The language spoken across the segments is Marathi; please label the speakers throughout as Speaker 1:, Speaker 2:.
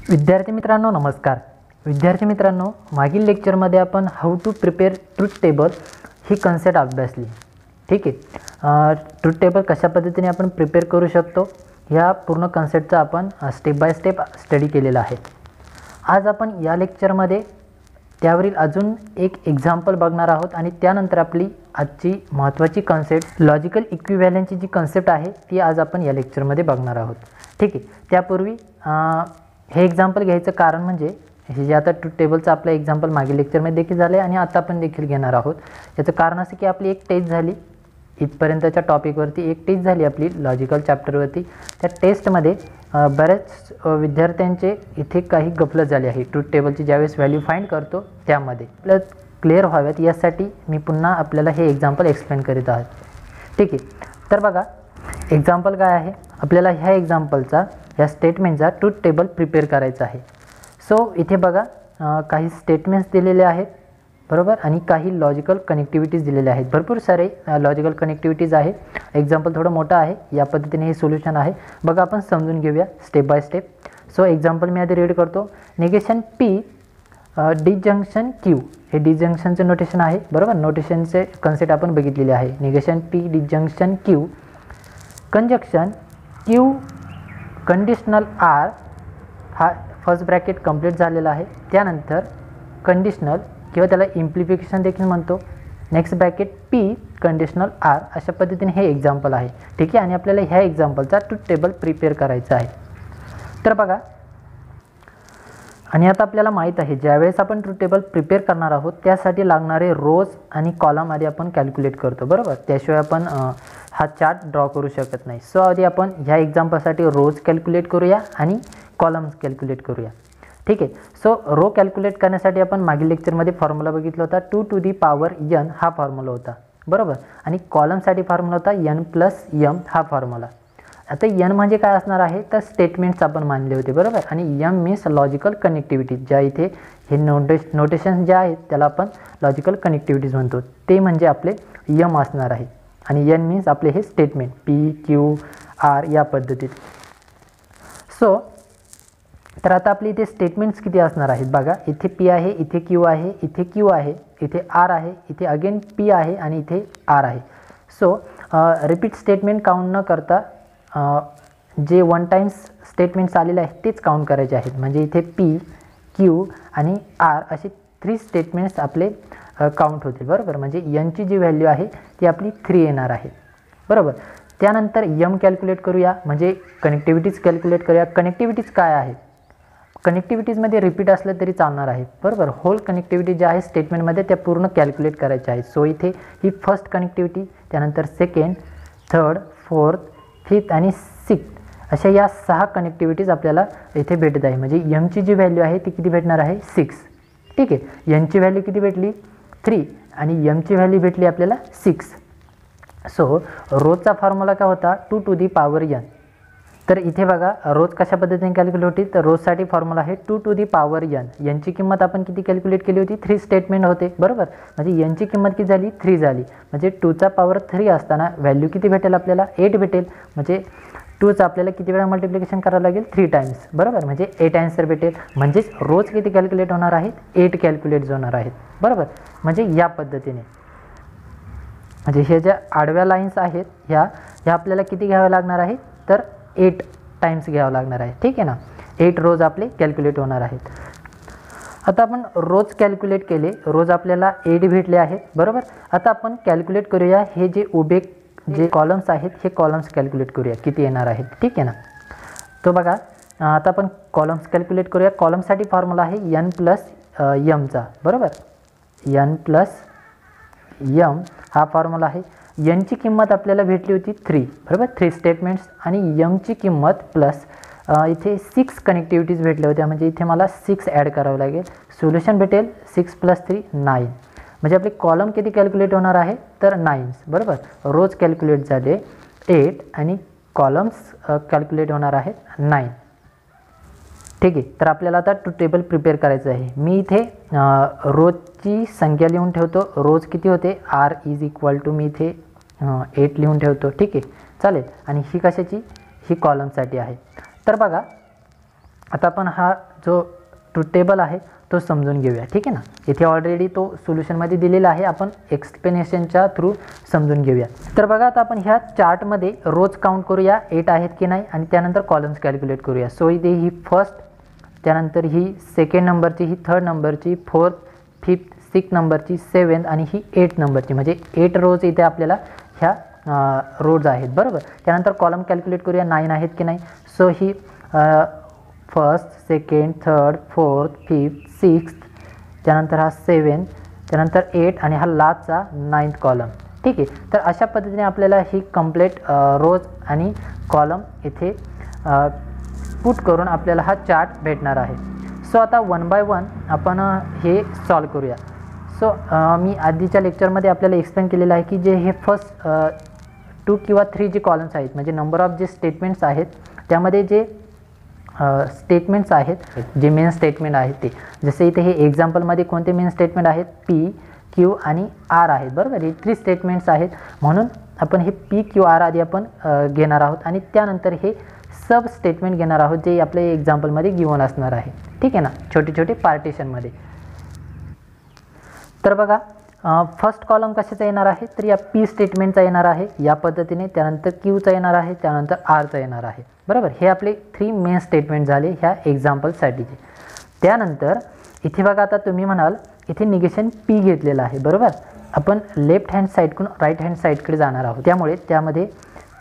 Speaker 1: विद्यार्थी मित्रांनो नमस्कार। विद्यार्थी मित्रांनो, मागील लेक्चरमध्ये आपण how to prepare truth table ही कन्सेप्ट अभ्यासली। ठीक आहे, ट्रूथ टेबल कशा पद्धतीने आपण प्रिपेअर करू शकतो ह्या पूर्ण कन्सेप्टचा आपण स्टेप बाय स्टेप स्टडी केलेला आहे। आज आपण या लेक्चरमध्ये त्यावरील अजून एक एक्झाम्पल बघणार आहोत आणि त्यानंतर आपली आजची महत्त्वाची कन्सेप्ट लॉजिकल इक्विव्हॅलेंटची जी कन्सेप्ट आहे ती आज आपण या लेक्चरमध्ये बघणार आहोत। ठीक आहे, त्यापूर्वी हे एक्झाम्पल घ्यायचं कारण म्हणजे हे जे आता ट्रूथ टेबलचं आपलं एक्झाम्पल मागील लेक्चरमध्ये देखील झालं आहे आणि आता आपण देखील घेणार आहोत। याचं कारण असं की आपली एक टेस्ट झाली इथपर्यंतच्या टॉपिकवरती, एक टेस्ट झाली आपली लॉजिकल चॅप्टरवरती। त्या टेस्टमध्ये बऱ्याच विद्यार्थ्यांचे इथे काही गफलत झाली आहे ट्रूथ टेबलची ज्यावेळेस व्हॅल्यू फाइंड करतो त्यामध्ये। प्लस क्लिअर व्हाव्यात यासाठी मी पुन्हा आपल्याला हे एक्झाम्पल एक्सप्लेन करीत आहे। ठीक आहे, तर बघा एक्झाम्पल काय आहे, आपल्याला ह्या एक्झाम्पलचा या स्टेटमेंटचा ट्रूथ टेबल प्रिपेअर करायचा आहे। सो इथे बघा काही स्टेटमेंट्स दिलेले आहेत बरोबर, आणि काही लॉजिकल कनेक्टिव्हिटीज दिलेले आहेत। भरपूर सारे लॉजिकल कनेक्टिव्हिटीज आहे। एक्झाम्पल थोडं मोठं आहे, या पद्धतीने हे सोल्युशन आहे। बघा आपण समजून घेऊया step by step. So example मी आधी रीड करतो। निगेशन पी डिजंक्शन क्यू, हे डिजंक्शनचे नोटेशन आहे बरोबर, नोटेशनचे कन्सेप्ट आपण बघितलेले आहे। Negation P disjunction Q conjunction Q conditional R, हा फर्स्ट ब्रॅकेट कंप्लीट झालेला आहे। त्यानंतर कंडिशनल किंवा त्याला इम्प्लिफिकेशन देखील म्हणतो, next bracket P conditional R, अशा पद्धतीने हे एक्झाम्पल आहे। ठीक आहे, आणि आपल्याला ह्या एक्झाम्पलचा ट्रूथ टेबल प्रिपेअर करायचा आहे। तर बघा, आणि आता आपल्याला माहीत आहे ज्यावेळेस आपण ट्रूथ टेबल प्रिपेअर करणार आहोत त्यासाठी लागणारे रोज आणि कॉलम आधी आपण कॅल्क्युलेट करतो बरोबर, त्याशिवाय आपण हा चार्ट ड्रॉ करू शकत नाही। सो आधी आपण ह्या एक्झाम्पलसाठी रोज कॅल्क्युलेट करूया आणि कॉलम्स कॅल्क्युलेट करूया। ठीक आहे, सो रो कॅल्क्युलेट करण्यासाठी आपण मागील लेक्चरमध्ये फॉर्म्युला बघितला होता 2 to the power n हा फॉर्म्युला होता बरोबर, आणि कॉलमसाठी फॉर्म्युला होता n + m हा फॉर्म्युला। आता n म्हणजे काय असणार आहे तर स्टेटमेंट्स आपण मानले होते बरोबर, आणि m मीन्स लॉजिकल कनेक्टिव्हिटी, ज्या इथे हे नोटेशन जे आहेत त्याला आपण लॉजिकल कनेक्टिव्हिटीज म्हणतो, ते म्हणजे आपले m असणार आहे, आणि n मीन्स आपले हे स्टेटमेंट p q r या पद्धतीत। सो तर आता आपली इथे स्टेटमेंट्स किती असणार आहेत बघा, इथे p आहे, इथे q आहे, इथे q आहे, इथे r आहे, इथे अगेन p आहे आणि इथे r आहे। सो रिपीट स्टेटमेंट काउंट न करता जे वन टाइम्स स्टेटमेंट्स आलेले आहेत तेच काउंट करायचे आहेत, म्हणजे इथे p q आणि r असे 3 स्टेटमेंट्स आपले काउंट होतील बरोबर, म्हणजे n ची जी व्हॅल्यू आहे ती आपली 3 येणार आहे बरोबर। त्यानंतर m कॅल्क्युलेट करूया, म्हणजे कनेक्टिव्हिटीज कॅल्क्युलेट करूया। कनेक्टिव्हिटीज काय आहे, कनेक्टिव्हिटीजमध्ये रिपीट असलं तरी चालणार आहे बरोबर, होल कनेक्टिव्हिटी ज्या आहे स्टेटमेंटमध्ये त्या पूर्ण कॅल्क्युलेट करायच्या आहेत। सो इथे ही फर्स्ट कनेक्टिव्हिटी, त्यानंतर सेकंड, थर्ड, फोर्थ, फिफ्थ आणि सिक्स्थ अशा या 6 कनेक्टिव्हिटीज आपल्याला इथे भेटत आहे। म्हणजे m ची जी व्हॅल्यू आहे ती किती भेटणार आहे 6। ठीक आहे, n ची व्हॅल्यू किती भेटली 3 आणि m ची व्हॅल्यू भेटली आपल्याला 6। सो रोजचा फॉर्म्युला काय होता 2 to the power n। तर इथे बघा रोज कशा पद्धतीने कॅल्क्युलेट होती, तर रोजसाठी फॉर्म्युला आहे 2 to the power n। n ची किंमत आपण किती कॅल्क्युलेट केली होती 3 स्टेटमेंट होते बरोबर, म्हणजे n ची किंमत किती झाली 3 झाली, म्हणजे 2 चा पॉवर 3 असताना व्हॅल्यू किती भेटेल आपल्याला 8 भेटेल, म्हणजे 2 चा आपल्याला किती वेळा मल्टिप्लिकेशन करावं लागेल 3 टाइम्स बरोबर, म्हणजे 8 आन्सर भेटेल। म्हणजेच रोज किती कॅल्क्युलेट होणार आहेत 8 कॅल्क्युलेट होणार आहेत बरोबर, म्हणजे या पद्धतीने। म्हणजे हे ज्या आडव्या लाईन्स आहेत ह्या आपल्याला किती घ्याव्या लागणार आहेत तर 8 टाइम्स घ्यावं लागणार आहे। ठीक आहे ना, 8 रोज आपले कॅल्क्युलेट होणार आहेत। आता आपण रोज कॅल्क्युलेट केले, रोज आपल्याला 8 भेटले आहेत बरोबर। आता आपण कॅल्क्युलेट करूया हे जे उभे जे कॉलम्स आहेत हे कॉलम्स कॅल्क्युलेट करूया किती येणार आहेत। ठीक आहे ना, तो बघा आता आपण कॉलम्स कॅल्क्युलेट करूया। कॉलमसाठी फॉर्म्युला आहे n + m चा बरोबर, n + m हा फॉर्म्युला आहे। n ची किंमत आपल्याला भेटली होती 3 बरोबर, 3 स्टेटमेंट्स, आणि m ची किंमत प्लस इथे 6 कनेक्टिव्हिटीज भेटल्या होत्या, म्हणजे इथे मला 6 ॲड करावं लागेल। सोल्युशन भेटेल 6 + 3 9, म्हणजे आपले कॉलम किती कॅल्क्युलेट होणार आहे तर 9 बरोबर। रोज कॅल्क्युलेट झाले 8 आणि कॉलम्स कॅल्क्युलेट होणार आहेत 9। ठीक आहे, तर आपल्याला आता ट्रूथ टेबल प्रिपेअर करायचं आहे। मी इथे रोजची संख्या लिहून ठेवतो, रोज किती होते r = मी इथे 8 लिहून ठेवतो। ठीक आहे चालेल, आणि ही कशाची ही कॉलमसाठी आहे। तर बघा आता आपण हा जो ट्रूथ टेबल आहे तो समजून घेऊया, ठीक आहे ना. इथे ऑलरेडी तो सोल्युशनमध्ये दिलेला आहे, आपण एक्सप्लेनेशनच्या थ्रू समजून घेऊया. तर बघा आता आपण ह्या चार्टमध्ये रोज काउंट करूया 8 आहेत की नाही आणि त्यानंतर कॉलम्स कॅल्क्युलेट करूया. सो इथे ही फर्स्ट, त्यानंतर ही सेकंड नंबरची, ही थर्ड नंबरची, फोर्थ, फिफ्थ, 6 नंबरची, 7 आणि ही 8 नंबरची, म्हणजे 8 रोज इथे आपल्याला ह्या रोज आहेत बरोबर. त्यानंतर कॉलम कॅल्क्युलेट करूया 9 आहेत की नाही. सो ही first, second, third, fourth, fifth, 6, त्यानंतर हा 7, त्यानंतर 8 आणि हा लास्टचा 9th कॉलम, ठीक आहे. तर अशा पद्धतीने आपल्याला ही कंप्लीट रोज आणि कॉलम इथे पुट करून आपल्याला हा चार्ट भेटणार आहे. सो आता 1 बाय 1 आपण हे सॉल्व करूया. सो मी आधीच्या लेक्चरमध्ये आपल्याला एक्सप्लेन केलेलं आहे की जे हे फर्स्ट 2 किंवा 3 जे कॉलम्स आहेत, म्हणजे नंबर ऑफ जे स्टेटमेंट्स आहेत त्यामध्ये जे स्टेटमेंट्स आहेत, जे मेन स्टेटमेंट आहेत ते, जसे इथे हे एक्झाम्पलमध्ये कोणते मेन स्टेटमेंट आहेत, पी, क्यू आणि आर आहेत बरोबर. हे 3 स्टेटमेंट्स आहेत, म्हणून आपण हे पी, क्यू, आर आधी आपण घेणार आहोत आणि त्यानंतर हे सब स्टेटमेंट घेणार आहोत जे आपल्या एक्झाम्पलमध्ये गिवन असणार आहे, ठीक आहे ना, छोटे छोटे पार्टिशनमध्ये. तर बघा फर्स्ट कॉलम कशाचा येणार आहे, तर या पी स्टेटमेंटचा येणार आहे या पद्धतीने, त्यानंतर क्यूचा येणार आहे, त्यानंतर आरचा येणार आहे बरोबर. हे आपले 3 मेन स्टेटमेंट झाले ह्या एक्झाम्पलसाठीचे. त्यानंतर इथे बघा आता तुम्ही म्हणाल इथे निगेशन पी घेतलेलं आहे बरोबर. आपण लेफ्ट हँड साईडकडून राईट हँड साईडकडे जाणार आहोत, त्यामुळे त्यामध्ये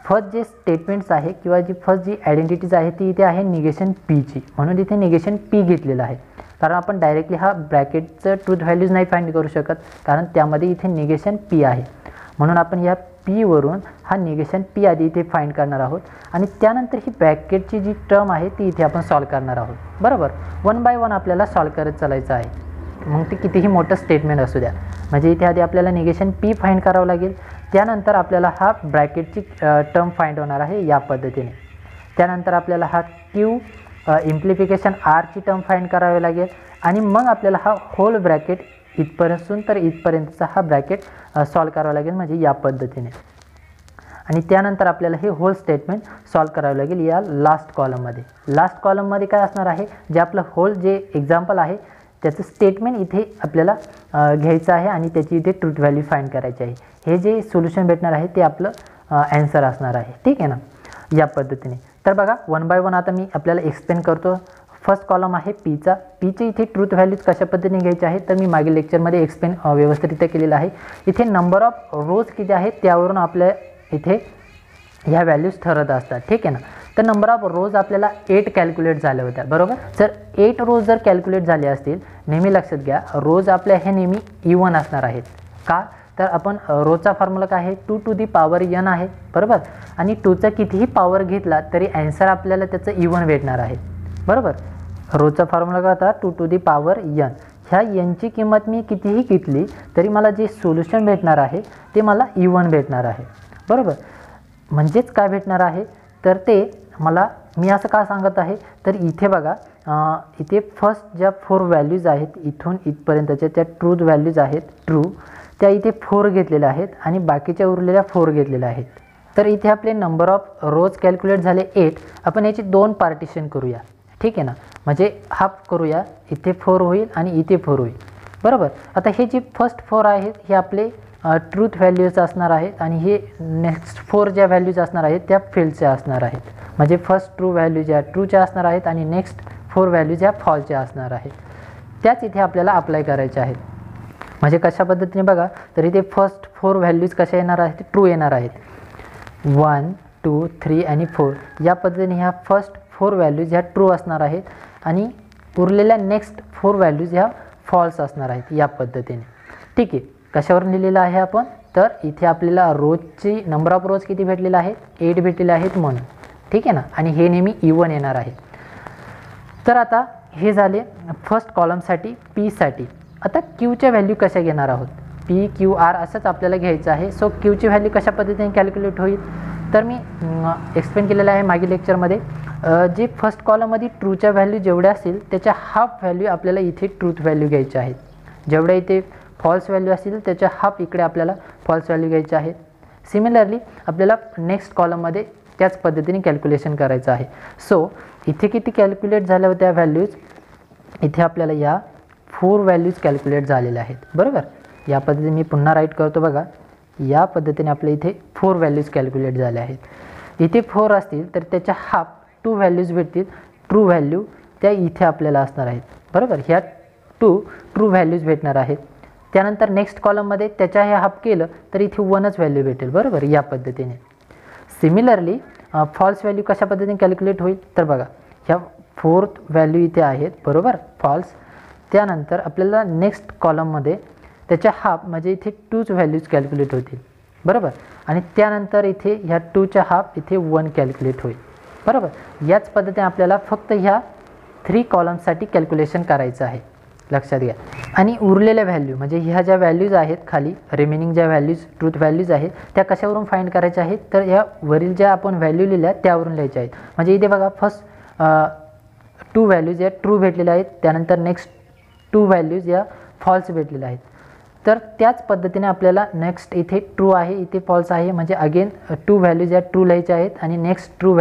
Speaker 1: फर्स्ट जे स्टेटमेंट्स आहे किंवा फर्स्ट जी आयडेंटिटीज आहे ती इथे आहे निगेशन पीची, म्हणून इथे निगेशन पी घेतलेलं आहे. कारण आपण डायरेक्टली हा ब्रॅकेटचं ट्रूथ व्हॅल्यूज नाही फाइंड करू शकत, कारण त्यामध्ये इथे निगेशन पी आहे, म्हणून आपण या पीवरून हा निगेशन पी आधी इथे फाइंड करणार आहोत आणि त्यानंतर ही ब्रॅकेटची जी टर्म आहे ती इथे आपण सॉल्व करणार आहोत बरोबर. 1 बाय 1 आपल्याला सॉल्व करत चालायचं आहे, मग ते कितीही मोठं स्टेटमेंट असू द्या. म्हणजे इथे आधी आपल्याला निगेशन पी फाइंड करावं लागेल, त्यानंतर आपल्याला हा ब्रॅकेटची टर्म फाइंड होणार आहे या पद्धतीने. त्यानंतर आपल्याला हा क्यू इम्प्लिफिकेशन आरची टर्म फाइंड करावी लागेल आणि मग आपल्याला हा होल ब्रॅकेट इथपर्यंतून तर इथपर्यंतचा हा ब्रॅकेट सॉल्व करावा लागेल, म्हणजे या पद्धतीने. आणि त्यानंतर आपल्याला हे होल स्टेटमेंट सॉल्व करावं लागेल या लास्ट कॉलममध्ये. लास्ट कॉलममध्ये काय असणार आहे, जे आपलं होल जे एक्झाम्पल आहे त्याचं स्टेटमेंट इथे आपल्याला घ्यायचं आहे आणि त्याची इथे ट्रूथ व्हॅल्यू फाइंड करायची आहे. हे जे सोल्युशन भेटणार आहे ते आपलं ॲन्सर असणार आहे, ठीक आहे ना, या पद्धतीने. तर बघा 1 बाय 1 आता मी आपल्याला एक्सप्लेन करतो. फर्स्ट कॉलम आहे पीचा. पीचे इथे ट्रूथ व्हॅल्यूज कशा पद्धतीने घ्यायचे आहे तर मी मागील लेक्चरमध्ये एक्सप्लेन व्यवस्थितरित्या केलेलं आहे. इथे नंबर ऑफ रोज किती आहेत त्यावरून आपल्या इथे ह्या व्हॅल्यूज ठरत असतात, ठीक आहे ना. तर नंबर ऑफ रोज आपल्याला 8 कॅल्क्युलेट झाल्या होत्या बरोबर. जर 8 रोज जर कॅल्क्युलेट झाले असतील, नेहमी लक्षात घ्या रोज आपल्या हे नेहमी इवन असणार आहेत. का तर आपण रोजचा फॉर्म्युला काय आहे 2 टू दी पॉवर n आहे बरोबर. आणि 2चा कितीही पॉवर घेतला तरी ॲन्सर आपल्याला त्याचं इवन भेटणार आहे बरोबर. रोजचा फॉर्म्युला काय होता 2 टू दी पॉवर n. ह्या nची किंमत मी कितीही घेतली तरी मला जे सोल्युशन भेटणार आहे ते मला इवन भेटणार आहे बरोबर. म्हणजेच काय भेटणार आहे तर ते मला, मी असं का सांगत आहे तर इथे बघा इथे फर्स्ट ज्या 4 व्हॅल्यूज आहेत इथून इथपर्यंतच्या त्या ट्रूथ व्हॅल्यूज आहेत ट्रू, त्या इथे 4 घेतलेल्या आहेत आणि बाकीच्या उरलेल्या 4 घेतलेल्या आहेत. तर इथे आपले नंबर ऑफ रोज कॅल्क्युलेट झाले 8. आपण याची 2 पार्टिशन करूया, ठीक आहे ना, म्हणजे हाफ करूया, इथे 4 होईल आणि इथे 4 होईल बरोबर. आता हे जे फर्स्ट 4 आहेत हे आपले ट्रूथ व्हॅल्यूज असणार आहेत आणि हे नेक्स्ट 4 ज्या व्हॅल्यूज असणार आहेत त्या फेलच्या असणार आहेत. म्हणजे फर्स्ट ट्रू व्हॅल्यू ज्या ट्रूच्या असणार आहेत आणि नेक्स्ट 4 व्हॅल्यूज ह्या फॉलच्या असणार आहेत. त्याच इथे आपल्याला अप्लाय करायच्या आहेत. म्हणजे कशा पद्धतीने बघा तर इथे फर्स्ट 4 व्हॅल्यूज कशा येणार आहेत, ट्रू येणार आहेत. 1, 2, 3 आणि 4 या पद्धतीने ह्या फर्स्ट 4 व्हॅल्यूज ह्या ट्रू असणार आहेत आणि उरलेल्या नेक्स्ट 4 व्हॅल्यूज ह्या फॉल्स असणार आहेत या पद्धतीने, ठीक आहे. कशावर लिहिलेलं आहे आपण तर इथे आपल्याला रोजची नंबर ऑफ रोज किती भेटलेला आहे 8 भेटलेले आहेत म्हणून, ठीक आहे ना, आणि हे नेहमी इवन येणार आहे. तर आता हे झाले फर्स्ट कॉलमसाठी पीसाठी. आता क्यूच्या व्हॅल्यू कशा घेणार आहोत, पी क्यू आर असंच आपल्याला घ्यायचं आहे. सो क्यूची व्हॅल्यू कशा पद्धतीने कॅल्क्युलेट होईल तर मी एक्सप्लेन केलेलं आहे मागील लेक्चरमध्ये. जे फर्स्ट कॉलममध्ये ट्रूच्या व्हॅल्यू जेवढ्या असतील त्याच्या हाफ व्हॅल्यू आपल्याला इथे ट्रूथ व्हॅल्यू घ्यायच्या आहेत. जेवढ्या इथे फॉल्स व्हॅल्यू असतील त्याच्या हाफ इकडे आपल्याला फॉल्स व्हॅल्यू घ्यायच्या आहेत. सिमिलरली आपल्याला नेक्स्ट कॉलममध्ये त्याच पद्धतीने कॅल्क्युलेशन करायचं आहे. सो इथे किती कॅल्क्युलेट झाल्या होत्या व्हॅल्यूज, इथे आपल्याला या 4 व्हॅल्यूज कॅल्क्युलेट झालेल्या आहेत. बरोबर, या पद्धतीने मी पुन्हा राईट करतो बघा, या पद्धतीने आपल्या इथे 4 व्हॅल्यूज कॅल्क्युलेट झाल्या आहेत. इथे 4 असतील तर त्याच्या हाफ 2 व्हॅल्यूज भेटतील. ट्रू व्हॅल्यू त्या इथे आपल्याला असणार आहेत. बरोबर, ह्या 2 ट्रू व्हॅल्यूज भेटणार आहेत. त्यानंतर नेक्स्ट कॉलममध्ये त्याच्या हे हाफ केलं तर इथे 1च व्हॅल्यू भेटेल. बरोबर, या पद्धतीने. सिमिलरली फॉल्स व्हॅल्यू कशा पद्धतीने कॅल्क्युलेट होईल तर बघा, ह्या 4th व्हॅल्यू इथे आहेत. बरोबर, फॉल्स. त्यानंतर आपल्याला नेक्स्ट कॉलममध्ये त्याच्या हाफ म्हणजे इथे 2च व्हॅल्यूज कॅल्क्युलेट होतील. बरोबर, आणि त्यानंतर इथे ह्या 2च्या हाफ इथे 1 कॅल्क्युलेट होईल. बरोबर, याच पद्धतीने आपल्याला फक्त ह्या 3 कॉलम्ससाठी कॅल्क्युलेशन करायचं आहे, लक्षात घ्या. आणि उरलेल्या व्हॅल्यू म्हणजे ह्या ज्या व्हॅल्यूज आहेत खाली रिमेनिंग ज्या व्हॅल्यूज ट्रूथ व्हॅल्यूज आहेत त्या कशावरून फाइंड करायच्या आहेत तर ह्या वरील ज्या आपण व्हॅल्यू लिहिल्या त्यावरून लिहायच्या आहेत. म्हणजे इथे बघा फर्स्ट 2 व्हॅल्यूज या ट्रू भेटलेल्या आहेत, त्यानंतर नेक्स्ट 2 व्हॅल्यूज या फॉल्स भेटलेल्या आहेत. तर त्याच पद्धतीने आपल्याला नेक्स्ट इथे ट्रू आहे इथे फॉल्स आहे म्हणजे अगेन 2 व्हॅल्यूज या ट्रू लिहायच्या आहेत आणि नेक्स्ट 2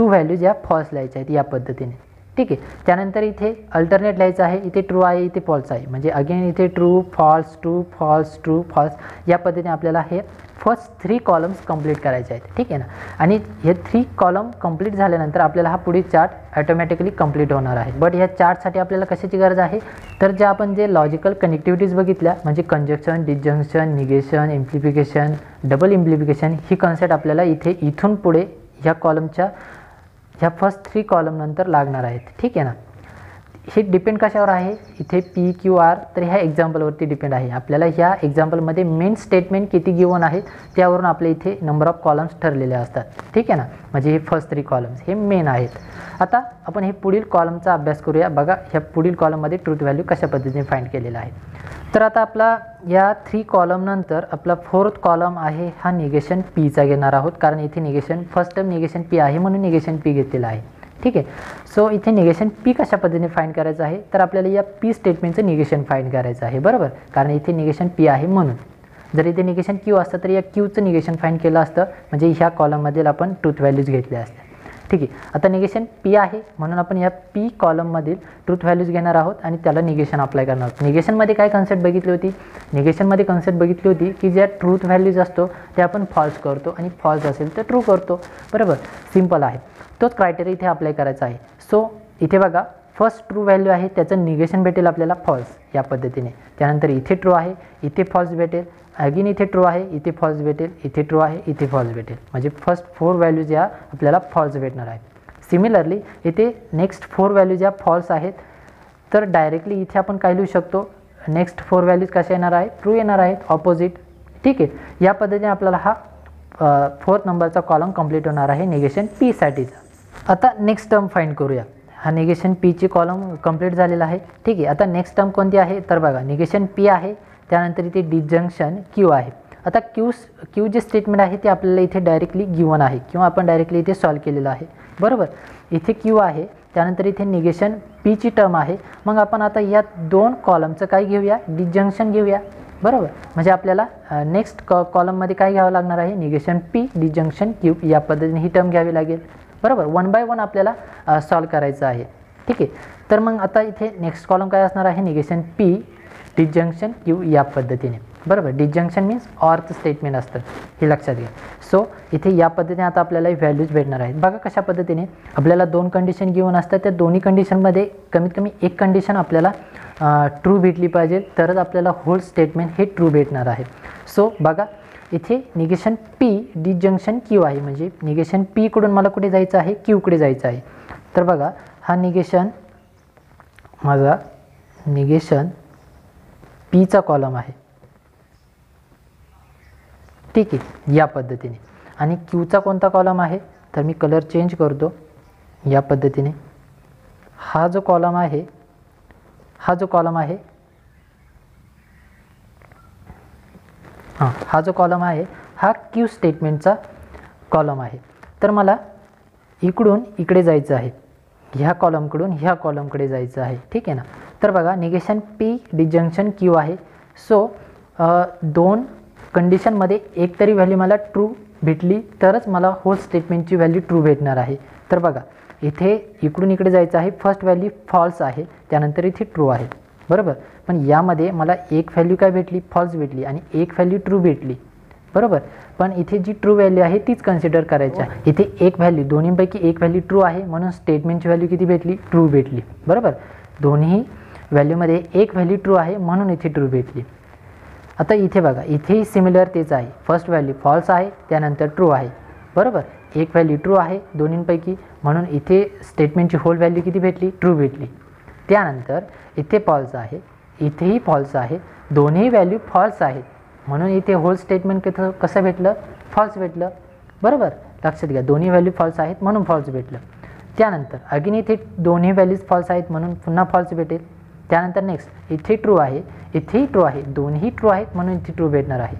Speaker 1: व्हॅल्यूज या फॉल्स लिहायच्या आहेत या पद्धतीने. ठीक आहे, त्यानंतर इथे अल्टरनेट लिहायचं आहे, इथे ट्रू आहे इथे फॉल्स आहे म्हणजे अगेन इथे true false true false true false या पद्धतीने आपल्याला हे फर्स्ट 3 कॉलम्स कंप्लीट करायचे आहेत. ठीक आहे ना. आणि हे 3 कॉलम कंप्लीट झाल्यानंतर आपल्याला हा पुढील चार्ट ऑटोमॅटिकली कंप्लीट होणार आहे. बट ह्या चार्टसाठी आपल्याला कशाची गरज आहे तर जे आपण जे लॉजिकल कनेक्टिव्हिटीज बघितल्या म्हणजे कंजक्शन, डिसजंक्शन, निगेशन, इम्प्लिफिकेशन, डबल इम्प्लिफिकेशन ही कन्सेप्ट आपल्याला इथून पुढे ह्या कॉलमच्या ह्या फर्स्ट 3 कॉलम नंतर लागणार आहेत. ठीक आहे ना. हे डिपेंड कशावर आहे इथे पी क्यू आर तर ह्या एक्झाम्पलवरती डिपेंड आहे. आपल्याला ह्या एक्झाम्पलमध्ये मेन स्टेटमेंट किती गिवन आहेत त्यावरून आपल्या इथे नंबर ऑफ कॉलम्स ठरलेले असतात. ठीक आहे ना. म्हणजे हे फर्स्ट 3 कॉलम्स हे मेन आहेत. आता आपण हे पुढील कॉलमचा अभ्यास करूया. बघा ह्या पुढील कॉलममध्ये ट्रूथ व्हॅल्यू कशा पद्धतीने फाइंड केलेला आहे. तर आता आपला या 3 कॉलम नंतर आपला 4th कॉलम आहे हा निगेशन पीचा घेणार आहोत कारण इथे negation first time negation P आहे म्हणून निगेशन पी घेतलेला आहे. ठीक आहे. सो इथे निगेशन पी कशा पद्धतीने फाइंड करायचं आहे तर आपल्याला या पी स्टेटमेंटचं निगेशन फाइंड करायचं आहे. बरोबर, कारण इथे निगेशन पी आहे म्हणून. जर इथे निगेशन क्यू असतं तर या क्यूचं निगेशन फाइंड केलं असतं म्हणजे ह्या कॉलममध्ये आपण ट्रूथ व्हॅल्यूज घेतल्या असत्या. ठीक आहे. आता निगेशन पी आहे म्हणून आपण या पी कॉलममधील ट्रूथ व्हॅल्यूज घेणार आहोत आणि त्याला निगेशन अप्लाय करणार आहोत. निगेशनमध्ये काय कन्सेप्ट बघितली होती निगेशनमध्ये कन्सेप्ट बघितली होती की ज्या ट्रूथ व्हॅल्यूज असतो ते आपण फॉल्स करतो आणि फॉल्स असेल तर ट्रू करतो. बरोबर, सिम्पल आहे. तोच क्रायटेरिया इथे अप्लाय करायचा आहे. सो इथे बघा फर्स्ट ट्रू व्हॅल्यू आहे त्याचं निगेशन भेटेल आपल्याला फॉल्स या पद्धतीने. त्यानंतर इथे ट्रू आहे इथे फॉल्स भेटेल, अगेन इथे ट्रू आहे इथे फॉल्स भेटेल, इथे ट्रू आहे इथे फॉल्स भेटेल म्हणजे फर्स्ट 4 व्हॅल्यूज या आपल्याला फॉल्स भेटणार आहेत. सिमिलरली इथे नेक्स्ट 4 व्हॅल्यूज या फॉल्स आहेत तर डायरेक्टली इथे आपण काय लिहू शकतो नेक्स्ट 4 व्हॅल्यूज कशा येणार आहेत ट्रू येणार आहेत ऑपोजिट. ठीक आहे. या पद्धतीने आपल्याला हा 4th नंबरचा कॉलम कंप्लीट होणार आहे निगेशन पी साठीचा. आता नेक्स्ट टर्म फाइंड करूया. हा निगेशन पीची कॉलम कंप्लीट झालेला आहे. ठीक आहे. आता नेक्स्ट टर्म कोणती आहे तर बघा निगेशन पी आहे त्यानंतर इथे डिसजंक्शन क्यू आहे. आता क्यू जे स्टेटमेंट आहे ते आपल्याला इथे डायरेक्टली गिवन आहे किंवा आपण डायरेक्टली इथे सॉल्व केलेलं आहे. बरोबर, इथे क्यू आहे त्यानंतर इथे निगेशन पीची टर्म आहे. मग आपण आता या 2 कॉलमचं काय घेऊया डिसजंक्शन घेऊया. बरोबर, म्हणजे आपल्याला नेक्स्ट कॉलममध्ये काय घ्यावं लागणार आहे निगेशन पी डिसजंक्शन क्यू या पद्धतीने ही टर्म घ्यावी लागेल. बरोबर, 1 बाय 1 आपल्याला सॉल्व करायचं आहे. ठीक आहे. तर मग आता इथे नेक्स्ट कॉलम काय असणार आहे निगेशन पी डिसजंक्शन क्यू या पद्धतीने. बरोबर, डिसजंक्शन मीन्स ऑरचं स्टेटमेंट असतं हे लक्षात घ्या. सो इथे या पद्धतीने आता आपल्याला व्हॅल्यूज भेटणार आहेत. बघा कशा पद्धतीने आपल्याला 2 कंडिशन गिवन असतात त्या दोन्ही कंडिशनमध्ये कमीत कमी एक कंडिशन आपल्याला ट्रू भेटली पाहिजे तरच आपल्याला होल स्टेटमेंट हे ट्रू भेटणार आहे. सो बघा इथे निगेशन पी डिसजंक्शन क्यू आहे म्हणजे निगेशन पी कडून मला कुठे जायचं आहे क्यूकडे जायचं आहे. तर बघा हा निगेशन माझा निगेशन पीचा कॉलम आहे. ठीक आहे, या पद्धतीने. आणि क्यूचा कोणता कॉलम आहे तर मी कलर चेंज करतो या पद्धतीने. हा जो कॉलम आहे हा जो कॉलम आहे हा जो कॉलम आहे हा क्यू स्टेटमेंटचा कॉलम आहे. तर मला इकडून इकडे जायचं आहे ह्या कॉलमकडून ह्या कॉलमकडे जायचं आहे. ठीक आहे ना. तर बघा निगेशन पी डिसजंक्शन क्यू आहे. सो 2 कंडिशनमध्ये एक तरी व्हॅल्यू मला ट्रू भेटली तरच मला होल स्टेटमेंटची व्हॅल्यू ट्रू भेटणार आहे. तर बघा इथे इकडून इकडे जायचं आहे, फर्स्ट व्हॅल्यू फॉल्स आहे, त्यानंतर इथे ट्रू आहे, बरोबर. पण यामध्ये मला एक व्हॅल्यू काय भेटली, फॉल्स भेटली, आणि एक व्हॅल्यू ट्रू भेटली, बरोबर. पण इथे जी ट्रू व्हॅल्यू आहे तीच कन्सिडर करायची आहे. इथे एक व्हॅल्यू, दोन्हीपैकी एक व्हॅल्यू ट्रू आहे म्हणून स्टेटमेंटची व्हॅल्यू किती भेटली, ट्रू भेटली, बरोबर. दोन्ही व्हॅल्यूमध्ये एक व्हॅल्यू ट्रू आहे म्हणून इथे ट्रू भेटली. आता इथे बघा, इथेही सिमिलर तेच आहे, फर्स्ट व्हॅल्यू फॉल्स आहे, त्यानंतर ट्रू आहे, बरोबर. एक व्हॅल्यू ट्रू आहे दोन्हींपैकी म्हणून इथे स्टेटमेंटची होल व्हॅल्यू किती भेटली, ट्रू भेटली. त्यानंतर इथे फॉल्स आहे, इथेही फॉल्स आहे, दोन्ही व्हॅल्यू फॉल्स आहेत म्हणून इथे होल स्टेटमेंट कसं भेटलं, फॉल्स भेटलं, बरोबर. लक्षात घ्या, दोन्ही व्हॅल्यू फॉल्स आहेत म्हणून फॉल्स भेटलं. त्यानंतर अगेन इथे दोन्ही व्हॅल्यूज फॉल्स आहेत म्हणून पुन्हा फॉल्स भेटेल. त्यानंतर नेक्स्ट इथे ट्रू आहे, इथेही ट्रू आहे, दोन्ही ट्रू आहेत म्हणून इथे ट्रू भेटणार आहे.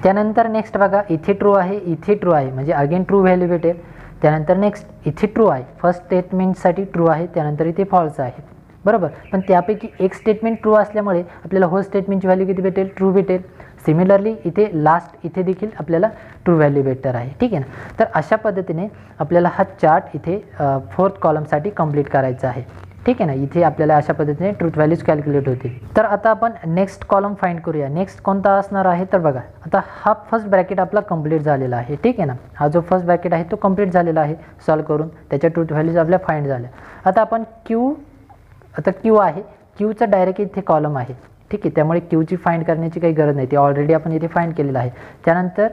Speaker 1: त्यानंतर नेक्स्ट बघा, इथे ट्रू आहे, इथे ट्रू आहे, म्हणजे अगेन ट्रू व्हॅल्यू भेटेल. त्यानंतर नेक्स्ट इथे ट्रू आहे, फर्स्ट स्टेटमेंटसाठी ट्रू आहे, त्यानंतर इथे फॉल्स आहे, बरोबर. पण त्यापैकी एक स्टेटमेंट ट्रू असल्यामुळे आपल्याला होल स्टेटमेंटची व्हॅल्यू किती भेटेल, ट्रू भेटेल. सिमिलरली इथे लास्ट इथे देखील आपल्याला ट्रू व्हॅल्यू भेटणार आहे, ठीक आहे ना. तर अशा पद्धतीने आपल्याला हा चार्ट इथे फोर्थ कॉलमसाठी कंप्लीट करायचा आहे, ठीक आहे ना. इथे आपल्याला अशा पद्धतीने ट्रूथ व्हॅल्यूज कॅल्क्युलेट होतील. तर आता आपण नेक्स्ट कॉलम फाइंड करूया. नेक्स्ट कोणता असणार आहे, तर बघा आता हा फर्स्ट ब्रॅकेट आपला कंप्लीट झालेला आहे, ठीक आहे ना. हा जो फर्स्ट ब्रॅकेट आहे तो कंप्लीट झालेला आहे सॉल्व करून, त्याच्या ट्रूथ व्हॅल्यूज आपल्या फाइंड झाल्या. आता आपण क्यू आहे, क्यूचा डायरेक्ट इथे कॉलम आहे, ठीक आहे. त्यामुळे क्यूची फाइंड करण्याची काही गरज नाही, ती ऑलरेडी आपण इथे फाइंड केलेलं आहे. त्यानंतर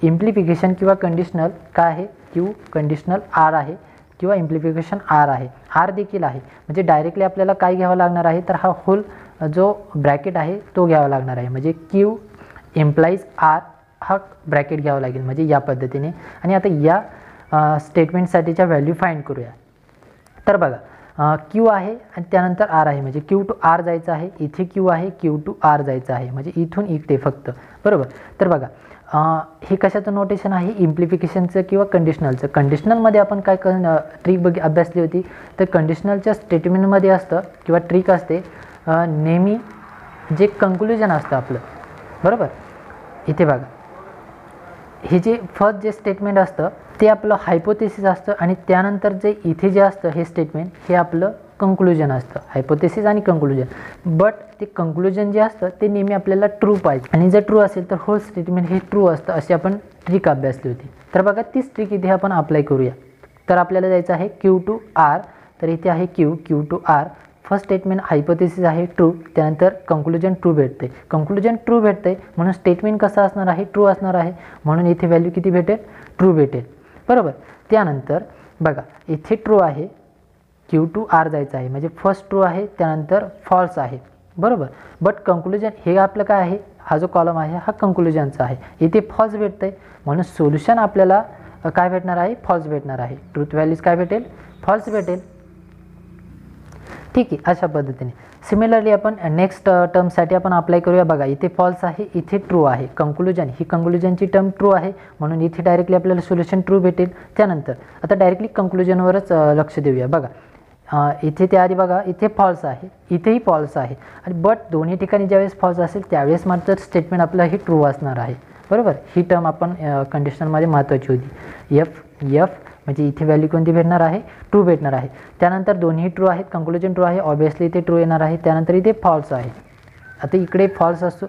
Speaker 1: इम्प्लिफिकेशन किंवा कंडिशनल काय आहे, क्यू कंडिशनल आर आहे किंवा इम्प्लिफिकेशन आर आहे, आर देखील आहे. म्हणजे डायरेक्टली आपल्याला काय घ्यावं लागणार आहे, तर हा होल जो ब्रॅकेट आहे तो घ्यावा लागणार आहे. म्हणजे क्यू इम्प्लाइज आर हा ब्रॅकेट घ्यावा लागेल, म्हणजे या पद्धतीने. आणि आता या स्टेटमेंटसाठीच्या व्हॅल्यू फाइंड करूया. तर बघा क्यू आहे आणि त्यानंतर आर आहे, म्हणजे क्यू टू आर जायचं आहे, इथे क्यू आहे, क्यू टू आर जायचं आहे, म्हणजे इथून इथे फक्त, बरोबर. तर बघा हे कशाचं नोटेशन आहे, इम्प्लिफिकेशनचं किंवा कंडिशनलचं. कंडिशनलमध्ये आपण काय ट्रिक अभ्यासली होती, तर कंडिशनलच्या स्टेटमेंटमध्ये असतं किंवा ट्रिक असते नेहमी जे कंक्लुजन असतं आपलं, बरोबर. इथे बघा हे जे फर्स्ट जे स्टेटमेंट असतं ते आपलं हायपोथेसिस असतं आणि त्यानंतर जे इथे जे असतं हे स्टेटमेंट हे आपलं कंक्लुजन असतं, हायपोथेसिस आणि कंक्लुजन. बट ते कंक्लुजन जे असतं ते नेहमी आपल्याला ट्रू पाहिजे, आणि जर ट्रू असेल तर होल स्टेटमेंट हे ट्रू असतं, अशी आपण ट्रिक अभ्यासली होती. तर बघा तीच ट्रिक इथे आपण अप्लाय करूया. तर आपल्याला जायचं आहे क्यू टू आर, तर इथे आहे Q to R. First statement hypothesis आहे ट्रू, त्यानंतर कंक्लुजन ट्रू भेटते, कंक्लुजन ट्रू भेटते म्हणून स्टेटमेंट कसं असणार आहे, ट्रू असणार आहे, म्हणून इथे व्हॅल्यू किती भेटेल, ट्रू भेटेल, बरोबर. त्यानंतर बघा इथे ट्रू आहे, क्यू टू आर जायचं आहे, म्हणजे फर्स्ट ट्रू आहे, त्यानंतर फॉल्स आहे, बरोबर. बट कंक्लुजन हे आपलं काय आहे, हा जो कॉलम आहे हा कंक्लुजनचा आहे, इथे फॉल्स भेटतं आहे म्हणून सोल्युशन आपल्याला काय भेटणार आहे, फॉल्स भेटणार आहे. ट्रूथ व्हॅल्यूज काय भेटेल, फॉल्स भेटेल, ठीक आहे. अशा पद्धतीने सिमिलरली आपण नेक्स्ट टर्मसाठी आपण अप्लाय करूया. बघा इथे फॉल्स आहे, इथे ट्रू आहे, कंक्लुजन ही कंक्लुजनची टर्म ट्रू आहे म्हणून इथे डायरेक्टली आपल्याला सोल्युशन ट्रू भेटेल. त्यानंतर आता डायरेक्टली कंक्लुजनवरच लक्ष देऊया. बघा इथे त्याआधी बघा इथे फॉल्स आहे, इथेही फॉल्स आहे, आणि बट दोन्ही ठिकाणी ज्यावेळेस फॉल्स असेल त्यावेळेस मात्र स्टेटमेंट आपलं ही ट्रू असणार आहे, बरोबर. ही टर्म आपण कंडिशनलमध्ये महत्त्वाची होती. एफ म्हणजे इथे व्हॅल्यू कोणती भेटणार आहे, ट्रू भेटणार आहे. त्यानंतर दोन्ही ट्रू आहेत, कंक्लुजन ट्रू आहे, ऑब्वियसली इथे ट्रू येणार आहे. त्यानंतर इथे फॉल्स आहे, आता इकडे फॉल्स असतो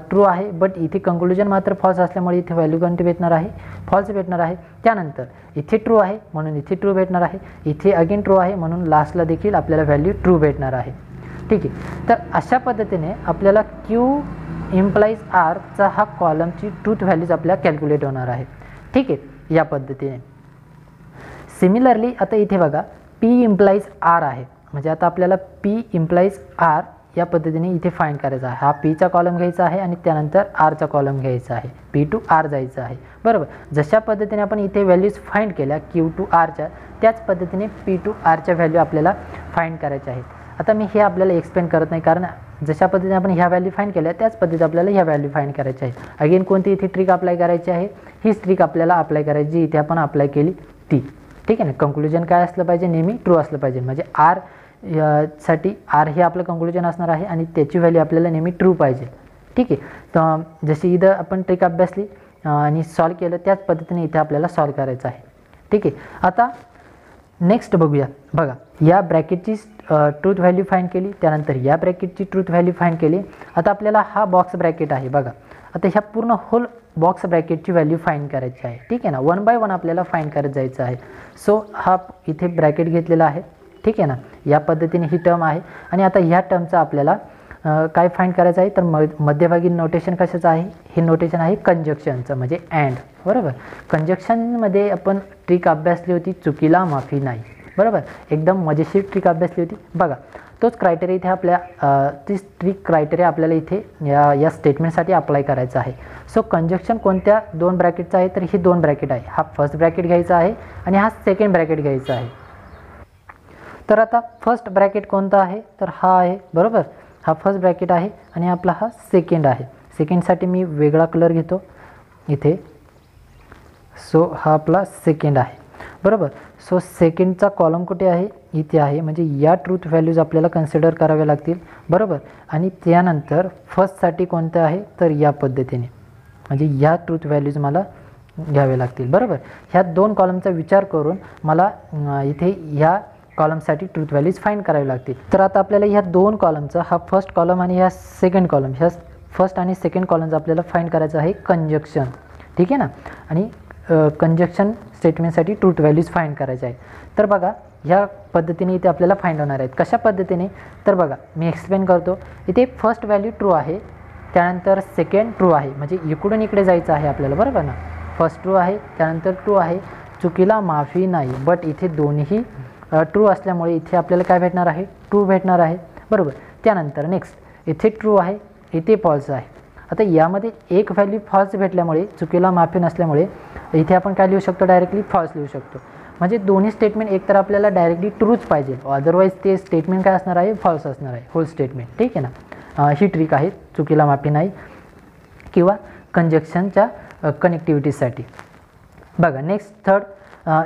Speaker 1: ट्रू आहे, बट इथे कंक्लुजन मात्र फॉल्स असल्यामुळे इथे व्हॅल्यू कोणती भेटणार आहे, फॉल्स भेटणार आहे. त्यानंतर इथे ट्रू आहे म्हणून इथे ट्रू भेटणार आहे, इथे अगेन ट्रू आहे म्हणून लास्टला देखील आपल्याला व्हॅल्यू ट्रू भेटणार आहे, ठीक आहे. तर अशा पद्धतीने आपल्याला क्यू इम्प्लाइज आरचा हा कॉलमची ट्रूथ व्हॅल्यूज आपल्या कॅल्क्युलेट होणार आहे, ठीक आहे. या पद्धतीने सिमिलरली आता इथे बघा पी इम्प्लाइज आर आहे, म्हणजे आता आपल्याला पी इम्प्लाइज आर या पद्धतीने इथे फाइंड करायचा आहे. हा पीचा कॉलम घ्यायचा आहे आणि त्यानंतर आरचा कॉलम घ्यायचा आहे, पी टू आर जायचं आहे, बरोबर. जशा पद्धतीने आपण इथे व्हॅल्यूज फाइंड केल्या क्यू टू आरच्या, त्याच पद्धतीने पी टू आरच्या व्हॅल्यू आपल्याला फाइंड करायच्या आहेत. आता मी हे आपल्याला एक्सप्लेन करत नाही, कारण जशा पद्धतीने आपण ह्या व्हॅल्यू फाइंड केल्या त्याच पद्धतीने आपल्याला ह्या व्हॅल्यू फाइंड करायच्या आहेत. अगेन कोणती इथे ट्रिक अप्लाय करायची आहे, हीच ट्रिक आपल्याला अप्लाय करायची इथे आपण अप्लाय केली ती, ठीक आहे ना. कंक्लुजन काय असलं पाहिजे, नेहमी ट्रू असलं पाहिजे, म्हणजे साठी आर हे आपलं कंक्लुजन असणार आहे आणि त्याची व्हॅल्यू आपल्याला नेहमी ट्रू पाहिजे, ठीक आहे. तर जशी इथं आपण ट्रिक अभ्यासली आणि सॉल्व केलं त्याच पद्धतीने इथे आपल्याला सॉल्व करायचं आहे. ठीक आहे. आता नेक्स्ट बघूया. बघा, या ब्रॅकेटची ट्रूथ व्हॅल्यू फाइंड केली, त्यानंतर या ब्रॅकेटची ट्रूथ व्हॅल्यू फाइंड केली. आता आपल्याला हा बॉक्स ब्रॅकेट आहे बघा, आता ह्या पूर्ण होल बॉक्स ब्रॅकेटची व्हॅल्यू फाइंड करायची आहे. ठीक आहे ना, 1 बाय 1 आपल्याला फाइंड करत जायचं आहे. सो हा इथे ब्रॅकेट घेतलेला आहे. ठीक आहे ना, या पद्धतीने ही टर्म आहे. आणि आता ह्या टर्मचा आपल्याला काय फाइंड करायचं आहे, तर मध्यभागी नोटेशन कशाचं आहे, हे नोटेशन आहे कंजक्शनचं, म्हणजे अँड. बरोबर, कंजक्शनमध्ये आपण ट्रिक अभ्यासली होती, चुकीला माफी नाही. बरोबर, एकदम मजेशीर ट्रिक अभ्यासली होती. बघा, तोच क्रायटेरिया इथे आपल्या तीच ट्रिक क्रायटेरिया आपल्याला इथे या स्टेटमेंटसाठी अप्लाय करायचं आहे. सो कंजक्शन कोणत्या 2 ब्रॅकेटचं आहे, तर ही 2 ब्रॅकेट आहे. हा फर्स्ट ब्रॅकेट घ्यायचा आहे आणि हा सेकंड ब्रॅकेट घ्यायचा आहे. तर आता फर्स्ट ब्रॅकेट कोणता आहे, तर हा आहे. बरोबर, हा फर्स्ट ब्रॅकेट आहे आणि आपला हा सेकंड आहे. सेकंडसाठी मी वेगळा कलर घेतो इथे. सो हा आपला सेकंड आहे. बरोबर, सो सेकंडचा कॉलम कुठे आहे, इथे आहे. म्हणजे या ट्रूथ व्हॅल्यूज आपल्याला कन्सिडर कराव्या लागतील. बरोबर, आणि त्यानंतर फर्स्टसाठी कोणतं आहे, तर या पद्धतीने, म्हणजे ह्या ट्रूथ व्हॅल्यूज मला घ्यावे लागतील. बरोबर, ह्या 2 कॉलमचा विचार करून मला इथे ह्या कॉलमसाठी ट्रूथ व्हॅल्यूज फाइंड करावे लागतील. तर आता आपल्याला ह्या 2 कॉलमचा, हा फर्स्ट कॉलम आणि ह्या सेकंड कॉलम, ह्या फर्स्ट आणि सेकंड कॉलमचा आपल्याला फाइंड करायचं आहे कंजक्शन. ठीक आहे ना, आणि कंजक्शन स्टेटमेंटसाठी ट्रूथ व्हॅल्यूज फाइंड करायचे आहे. तर बघा, ह्या पद्धतीने इथे आपल्याला फाइंड होणार आहेत. कशा पद्धतीने, तर बघा मी एक्सप्लेन करतो. इथे फर्स्ट व्हॅल्यू ट्रू आहे, त्यानंतर सेकंड ट्रू आहे, म्हणजे इकडून इकडे जायचं आहे आपल्याला. बरोबर ना, फर्स्ट ट्रू आहे, त्यानंतर ट्रू आहे, चुकीला माफी नाही. बट इथे दोन्ही ट्रू असल्यामुळे इथे आपल्याला काय भेटणार आहे, ट्रू भेटणार आहे. बरोबर, त्यानंतर नेक्स्ट इथे ट्रू आहे, इथे फॉल्स आहे. आता यामध्ये एक व्हॅल्यू फॉल्स भेटल्यामुळे, चुकीला माफी नसल्यामुळे इथे आपण काय लिहू शकतो, डायरेक्टली फॉल्स लिहू शकतो. म्हणजे दोन्ही स्टेटमेंट एकतर आपल्याला डायरेक्टली ट्रूच पाहिजे, अदरवाईज ते स्टेटमेंट काय असणार आहे, फॉल्स असणार आहे, होल स्टेटमेंट. ठीक आहे ना, ही ट्रिक आहे चुकीला माफी नाही किंवा कंजक्शनच्या कनेक्टिव्हिटीसाठी. बघा, नेक्स्ट थर्ड,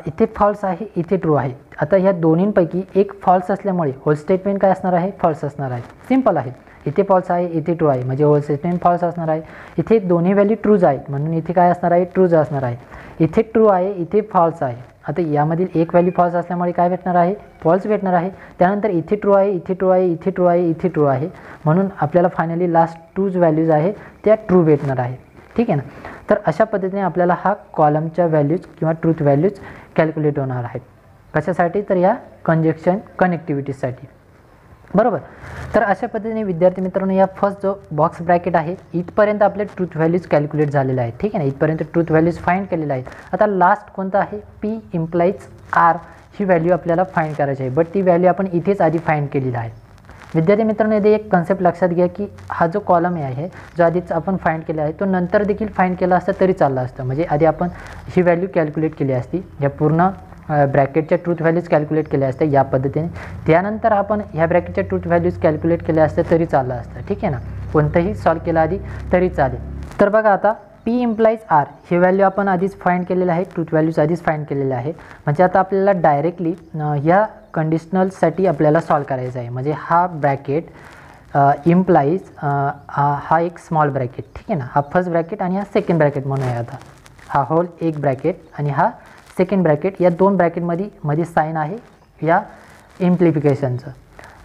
Speaker 1: इथे फॉल्स आहे, इथे ट्रू आहे. आता ह्या दोन्हींपैकी एक फॉल्स असल्यामुळे होल स्टेटमेंट काय असणार आहे, फॉल्स असणार आहे. सिम्पल आहे, इथे फॉल्स आहे, इथे ट्रू आहे, म्हणजे होल स्टेटमेंट फॉल्स असणार आहे. इथे दोन्ही व्हॅल्यू ट्रूज आहेत, म्हणून इथे काय असणार आहे, ट्रूज असणार आहे. इथे ट्रू आहे, इथे फॉल्स आहे. आता यामधील एक व्हॅल्यू फॉल्स असल्यामुळे काय भेटणार आहे, फॉल्स भेटणार आहे. त्यानंतर इथे ट्रू आहे, इथे ट्रू आहे, इथे ट्रू आहे, इथे ट्रू आहे, म्हणून आपल्याला फायनली लास्ट 2 व्हॅल्यूज आहे त्या ट्रू भेटणार आहे. ठीक आहे ना, तर अशा पद्धतीने आपल्याला हा कॉलमच्या व्हॅल्यूज किंवा ट्रूथ व्हॅल्यूज कॅल्क्युलेट होणार आहेत. कशासाठी, तर या कंजक्शन कनेक्टिव्हिटीसाठी. बरोबर, तर अशा पद्धतीने विद्यार्थी मित्रांनो, या फर्स्ट जो बॉक्स ब्रॅकेट आहे इथपर्यंत आपले ट्रूथ व्हॅल्यूज कॅल्क्युलेट झालेले आहेत. ठीक आहे ना, इथपर्यंत ट्रूथ व्हॅल्यूज फाइंड केलेले आहेत. आता लास्ट कोणतं आहे, P इम्प्लाइज R ही व्हॅल्यू आपल्याला फाइंड करायची आहे. बट ती व्हॅल्यू आपण इथेच आधी फाइंड केलेली आहे. विद्यार्थी मित्रांनो, इथे एक कन्सेप्ट लक्षात घ्या की हा जो कॉलम आहे, जो आधीच आपण फाइंड केला आहे, तो नंतर देखील फाइंड केला असता तरी चालला असतं. म्हणजे आधी आपण ही व्हॅल्यू कॅल्क्युलेट केली असती, या पूर्ण ब्रॅकेटच्या ट्रूथ व्हॅल्यूज कॅल्क्युलेट केल्या असत्या या पद्धतीने. त्यानंतर आपण ह्या ब्रॅकेटच्या ट्रूथ व्हॅल्यूज कॅल्क्युलेट केल्या असत्या तरी चाललं असतं. ठीक आहे ना, कोणतंही सॉल्व केलं आधी तरी चालेल. तर बघा, आता P इम्प्लाइज R ही व्हॅल्यू आपण आधीच फाइंड केलेलं आहे, ट्रूथ व्हॅल्यूज आधीच फाइंड केलेले आहे. म्हणजे आता आपल्याला डायरेक्टली ह्या कंडिशनलसाठी आपल्याला सॉल्व करायचं आहे. म्हणजे हा ब्रॅकेट इम्प्लाइज हा एक स्मॉल ब्रॅकेट. ठीक आहे ना, हा फर्स्ट ब्रॅकेट आणि हा सेकंड ब्रॅकेट म्हणूया. आता हा होल एक ब्रॅकेट आणि हा सेकंड ब्रॅकेट, या 2 ब्रॅकेटमध्ये साईन आहे या इम्प्लिफिकेशनचं,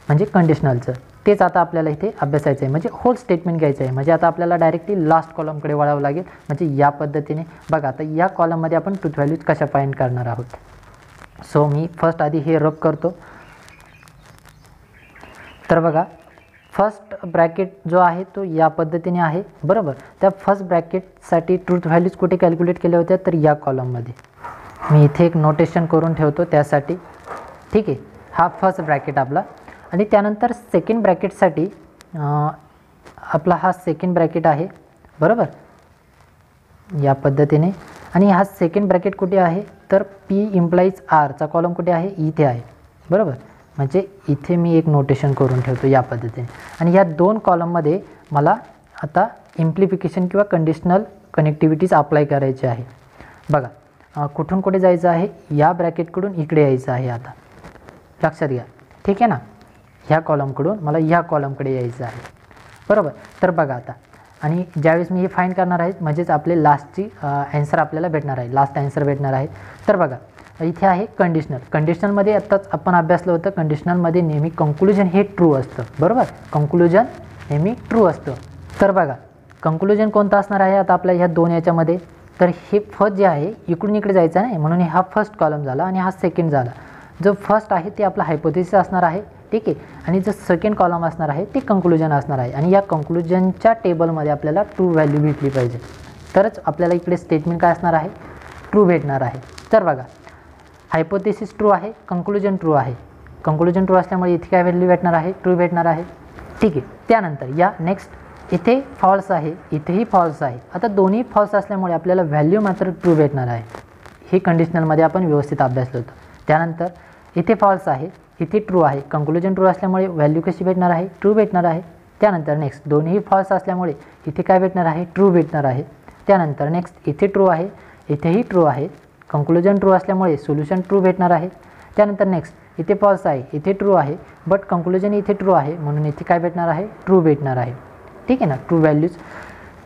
Speaker 1: म्हणजे कंडिशनलचं. तेच आता आपल्याला इथे अभ्यासायचं आहे. म्हणजे होल स्टेटमेंट घ्यायचं आहे. म्हणजे आता आपल्याला डायरेक्टली लास्ट कॉलमकडे वळावं लागेल. म्हणजे या पद्धतीने बघा, आता या कॉलममध्ये आपण ट्रूथ व्हॅल्यूज कशा फाइंड करणार आहोत. सो मी फर्स्ट आधी हे रब करतो. तर बघा, फर्स्ट ब्रॅकेट जो आहे तो या पद्धतीने आहे. बरोबर, त्या फर्स्ट ब्रॅकेटसाठी ट्रूथ व्हॅल्यूज कुठे कॅल्क्युलेट केल्या होत्या, तर या कॉलममध्ये. मी इथे एक नोटेशन करून ठेवतो त्यासाठी. ठीक आहे, हा फर्स्ट ब्रॅकेट आपला. आणि त्यानंतर सेकंड ब्रॅकेटसाठी आपला हा सेकंड ब्रॅकेट आहे. बरोबर, या पद्धतीने. आणि हा सेकंड ब्रॅकेट कुठे आहे, तर P इम्प्लाइज R चा कॉलम कुठे आहे, इथे आहे. बरोबर, म्हणजे इथे मी एक नोटेशन करून ठेवतो या पद्धतीने. आणि या 2 कॉलममध्ये मला आता इम्प्लिफिकेशन किंवा कंडिशनल कनेक्टिव्हिटीज अप्लाय करायची आहे. बघा, कुठून कुठे जायचं आहे, या ब्रॅकेटकडून इकडे यायचं आहे. आता लक्षात घ्या. ठीक आहे ना, ह्या कॉलमकडून मला ह्या कॉलमकडे यायचं आहे. बरोबर, तर बघा, आता आणि ज्यावेळेस मी हे फाइंड करणार आहे म्हणजेच आपले लास्टची ॲन्सर आपल्याला भेटणार आहे, लास्ट ॲन्सर भेटणार आहे. तर बघा इथे आहे कंडिशनल. कंडिशनलमध्ये आत्ताच आपण अभ्यासलं होतं, कंडिशनलमध्ये नेहमी कंक्लुजन हे ट्रू असतं, बरोबर. कंक्लुजन नेहमी ट्रू असतं. तर बघा कंक्लुजन कोणतं असणार आहे आता आपल्या ह्या दोन याच्यामध्ये. तर हे फर्स्ट जे आहे इकडून इकडे जायचं नाही, म्हणून हा फर्स्ट कॉलम झाला आणि हा सेकंड झाला. जो फर्स्ट आहे ते आपला हायपोथेसिस असणार आहे, ठीक आहे. आणि जो सेकंड कॉलम असणार आहे ते कंक्लुजन असणार आहे. आणि या कंक्लुजनच्या टेबलमध्ये आपल्याला ट्रू व्हॅल्यू भेटली पाहिजे, तरच आपल्याला इकडे स्टेटमेंट काय असणार आहे, ट्रू भेटणार आहे. तर बघा हायपोथेसिस ट्रू आहे, कंक्लुजन ट्रू आहे. कंक्लुजन ट्रू असल्यामुळे इथे काय व्हॅल्यू भेटणार आहे, ट्रू भेटणार आहे, ठीक आहे. त्यानंतर या नेक्स्ट इथे फॉल्स आहे, इथेही फॉल्स आहे. आता दोन्ही फॉल्स असल्यामुळे आपल्याला व्हॅल्यू मात्र ट्रू भेटणार आहे. हे कंडिशनलमध्ये आपण व्यवस्थित अभ्यासलं होतं. त्यानंतर इथे फॉल्स आहे, इथे ट्रू आहे. कंक्लुजन ट्रू असल्यामुळे व्हॅल्यू कशी भेटणार आहे, ट्रू भेटणार आहे. त्यानंतर नेक्स्ट दोन्ही फॉल्स असल्यामुळे इथे काय भेटणार आहे, ट्रू भेटणार आहे. त्यानंतर नेक्स्ट इथे ट्रू आहे, इथेही ट्रू आहे. कंक्लुजन ट्रू असल्यामुळे सोल्युशन ट्रू भेटणार आहे. त्यानंतर नेक्स्ट इथे फॉल्स आहे, इथे ट्रू आहे, बट कंक्लुजन इथे ट्रू आहे, म्हणून इथे काय भेटणार आहे, ट्रू भेटणार आहे, ठीक आहे ना, ट्रू व्हॅल्यूज.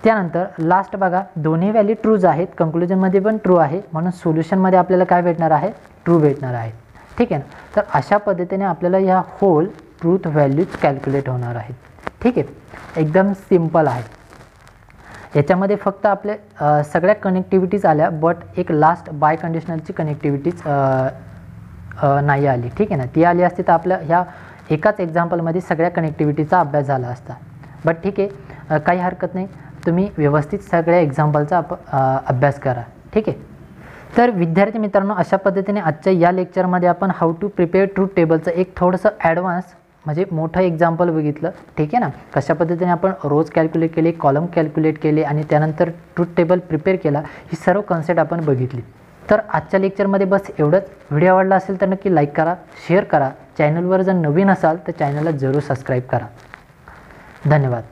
Speaker 1: त्यानंतर लास्ट बघा दोन्ही व्हॅल्यू ट्रूज आहेत, कंक्लुजनमध्ये पण ट्रू आहे, म्हणून सोल्युशनमध्ये आपल्याला काय भेटणार आहे, ट्रू भेटणार आहे, ठीक आहे ना. तर अशा पद्धतीने आपल्याला या होल ट्रूथ व्हॅल्यूज कॅल्क्युलेट होणार आहेत, ठीक आहे. एकदम सिम्पल आहे. याच्यामध्ये फक्त आपले सगळ्या कनेक्टिव्हिटीज आल्या, बट एक लास्ट बाय कंडिशनलची कनेक्टिव्हिटीज नाही आली, ठीक आहे ना. ती आली असती तर आपल्या ह्या एकाच एक्झाम्पलमध्ये सगळ्या कनेक्टिव्हिटीचा अभ्यास झाला असता. बट ठीक आहे, काही हरकत नाही, तुम्ही व्यवस्थित सगळ्या एक्झाम्पलचा अभ्यास करा, ठीक आहे. तर विद्यार्थी मित्रांनो अशा पद्धतीने आजच्या या लेक्चरमध्ये आपण हाऊ टू प्रिपेअर ट्रूथ टेबलचं एक थोडंसं ॲडव्हान्स म्हणजे मोठं एक्झाम्पल बघितलं, ठीक आहे ना. कशा पद्धतीने आपण रोज कॅल्क्युलेट केले, कॉलम कॅल्क्युलेट केले आणि त्यानंतर ट्रूथ टेबल प्रिपेअर केला, ही सर्व कन्सेप्ट आपण बघितली. तर आजच्या लेक्चरमध्ये बस एवढंच. व्हिडिओ आवडला असेल तर नक्की लाईक करा, शेअर करा. चॅनलवर जर नवीन असाल तर चॅनलला जरूर सबस्क्राईब करा. धन्यवाद.